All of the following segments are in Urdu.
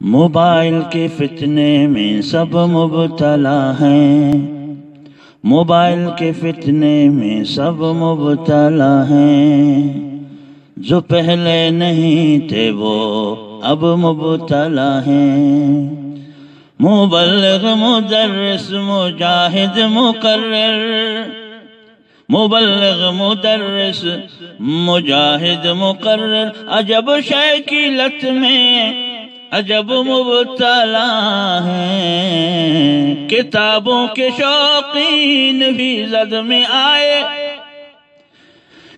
موبائل کے فتنے میں سب مبتلا ہیں، موبائل کے فتنے میں سب مبتلا ہیں، جو پہلے نہیں تھے وہ اب مبتلا ہیں۔ مبلغ، مدرس، مجاہد، مقرر، مبلغ، مدرس، مجاہد، مقرر، عجب شے کی لت میں عجب مبتلا ہیں۔ کتابوں کے شوقین بھی زد میں آئے،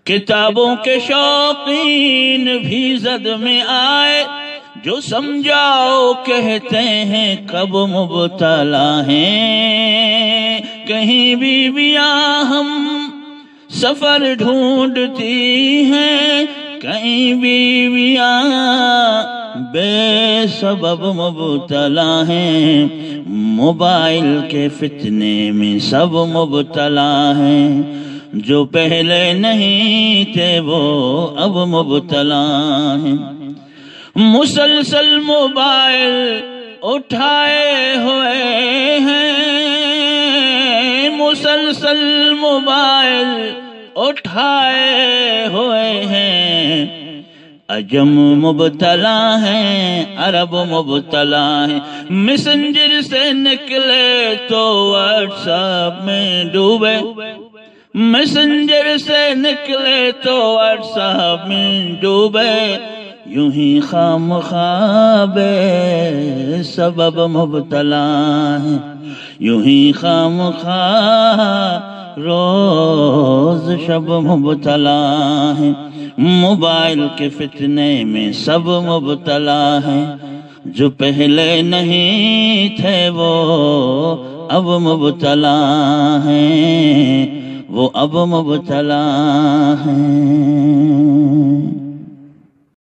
کتابوں کے شوقین بھی زد میں آئے، جو سمجھاؤ کہتے ہیں کب مبتلا ہیں۔ کہیں بیویاں ہم سفر ڈھونڈتی ہیں، کہیں بیویاں بے سبب مبتلا ہیں۔ موبائل کے فتنے میں سب مبتلا ہیں، جو پہلے نہیں تھے وہ اب مبتلا ہیں۔ مسلسل موبائل اٹھائے ہوئے ہیں، مسلسل موبائل اٹھائے ہوئے ہیں، عجم مبتلا ہیں، عرب مبتلا ہیں۔ میسنجر سے نکلے تو واٹس ایپ میں ڈوبے، میسنجر سے نکلے تو واٹس ایپ میں ڈوبے، یوں ہی خام خواب سبب مبتلا ہیں، یوں ہی خام خواہ روز شب مبتلا ہیں۔ موبائل کے فتنے میں سب مبتلا ہیں، جو پہلے نہیں تھے وہ اب مبتلا ہیں، وہ اب مبتلا ہیں۔